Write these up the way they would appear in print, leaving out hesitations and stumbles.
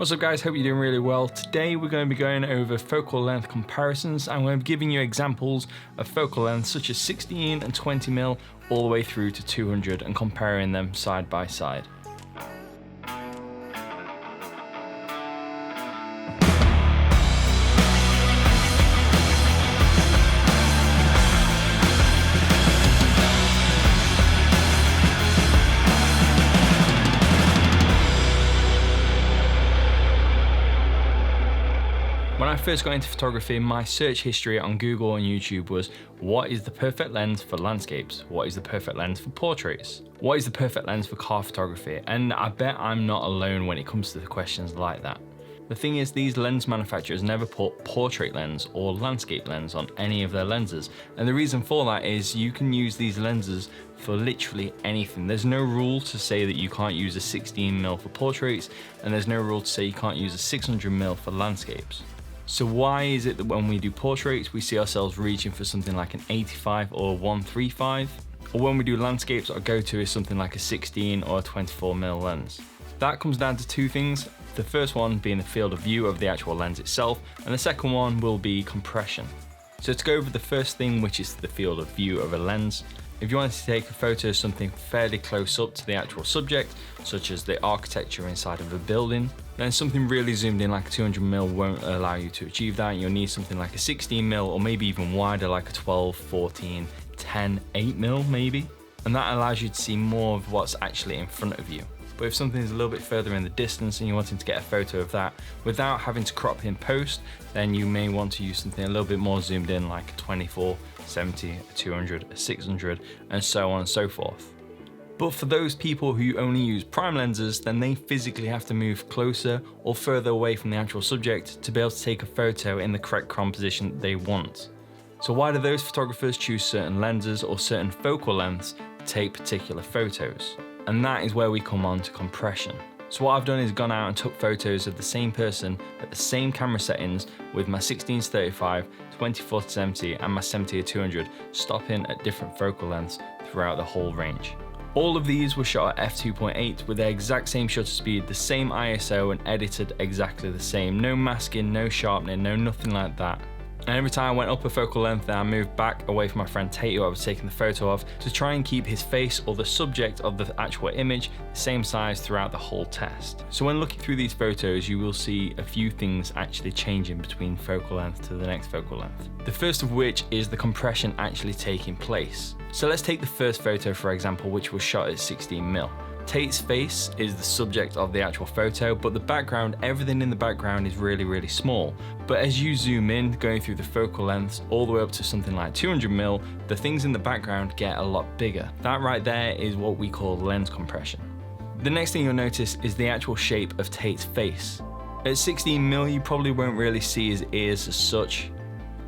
What's up guys, hope you're doing really well. Today we're going to be going over focal length comparisons and I'm going to be giving you examples of focal lengths such as 16 and 20mm all the way through to 200 and comparing them side by side. When I first got into photography, my search history on Google and YouTube was, what is the perfect lens for landscapes? What is the perfect lens for portraits? What is the perfect lens for car photography? And I bet I'm not alone when it comes to the questions like that. The thing is, these lens manufacturers never put portrait lens or landscape lens on any of their lenses. And the reason for that is you can use these lenses for literally anything. There's no rule to say that you can't use a 16mm for portraits, and there's no rule to say you can't use a 600mm for landscapes. So why is it that when we do portraits, we see ourselves reaching for something like an 85 or 135? Or when we do landscapes, our go-to is something like a 16 or a 24mm lens. That comes down to two things. The first one being the field of view of the actual lens itself, and the second one will be compression. So to go over the first thing, which is the field of view of a lens, if you wanted to take a photo of something fairly close up to the actual subject, such as the architecture inside of a building, then something really zoomed in like a 200mm won't allow you to achieve that. You'll need something like a 16mm or maybe even wider, like a 12, 14, 10, 8mm maybe. And that allows you to see more of what's actually in front of you. But if something's a little bit further in the distance and you're wanting to get a photo of that without having to crop in post, then you may want to use something a little bit more zoomed in, like a 24, 70, a 200, a 600, and so on and so forth. But for those people who only use prime lenses, then they physically have to move closer or further away from the actual subject to be able to take a photo in the correct composition that they want. So why do those photographers choose certain lenses or certain focal lengths to take particular photos? And that is where we come on to compression. So what I've done is gone out and took photos of the same person at the same camera settings with my 16-35, 24-70 and my 70-200, stopping at different focal lengths throughout the whole range. All of these were shot at f2.8 with the exact same shutter speed, the same ISO, and edited exactly the same. No masking, no sharpening, no nothing like that. And every time I went up a focal length, I moved back away from my friend Tate, who I was taking the photo of, to try and keep his face or the subject of the actual image the same size throughout the whole test. So when looking through these photos, you will see a few things actually changing between focal length to the next focal length. The first of which is the compression actually taking place. So let's take the first photo for example, which was shot at 16mm. Tate's face is the subject of the actual photo, but the background, everything in the background is really small. But as you zoom in, going through the focal lengths all the way up to something like 200mm, the things in the background get a lot bigger. That right there is what we call lens compression. The next thing you'll notice is the actual shape of Tate's face. At 16mm, you probably won't really see his ears as such,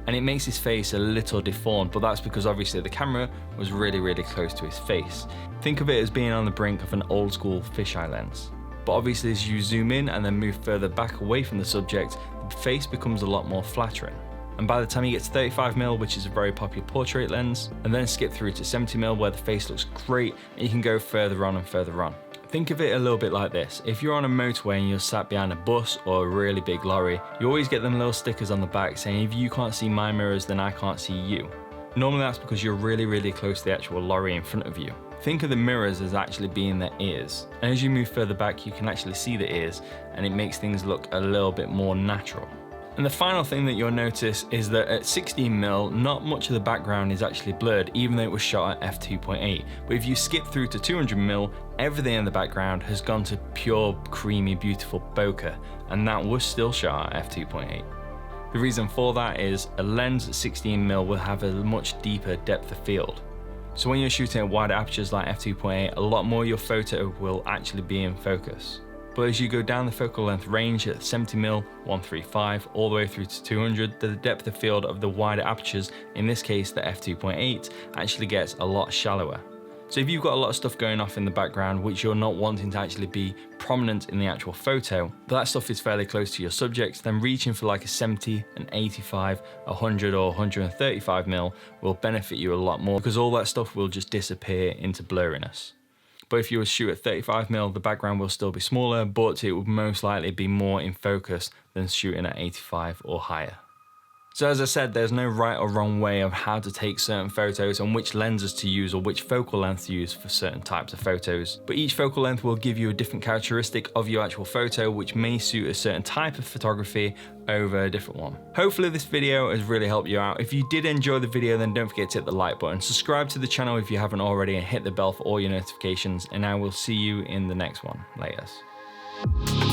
and it makes his face a little deformed, but that's because obviously the camera was really close to his face. Think of it as being on the brink of an old school fisheye lens. But obviously as you zoom in and then move further back away from the subject, the face becomes a lot more flattering. And by the time you get to 35mm, which is a very popular portrait lens, and then skip through to 70mm where the face looks great, and you can go further on and further on. Think of it a little bit like this. If you're on a motorway and you're sat behind a bus or a really big lorry, you always get them little stickers on the back saying, if you can't see my mirrors, then I can't see you. Normally that's because you're really close to the actual lorry in front of you. Think of the mirrors as actually being their ears. And as you move further back, you can actually see the ears, and it makes things look a little bit more natural. And the final thing that you'll notice is that at 16mm, not much of the background is actually blurred, even though it was shot at f2.8. But if you skip through to 200mm, everything in the background has gone to pure, creamy, beautiful bokeh, and that was still shot at f2.8. The reason for that is a lens at 16mm will have a much deeper depth of field. So when you're shooting at wider apertures like f2.8, a lot more of your photo will actually be in focus. But as you go down the focal length range at 70mm, 135, all the way through to 200, the depth of field of the wider apertures, in this case the f2.8, actually gets a lot shallower. So if you've got a lot of stuff going off in the background which you're not wanting to actually be prominent in the actual photo, but that stuff is fairly close to your subject, then reaching for like a 70, an 85, 100 or 135mm will benefit you a lot more, because all that stuff will just disappear into blurriness. But if you were to shoot at 35mm, the background will still be smaller, but it would most likely be more in focus than shooting at 85 or higher. So as I said, there's no right or wrong way of how to take certain photos and which lenses to use or which focal length to use for certain types of photos. But each focal length will give you a different characteristic of your actual photo, which may suit a certain type of photography over a different one. Hopefully this video has really helped you out. If you did enjoy the video, then don't forget to hit the like button, subscribe to the channel if you haven't already, and hit the bell for all your notifications, and I will see you in the next one. Laters.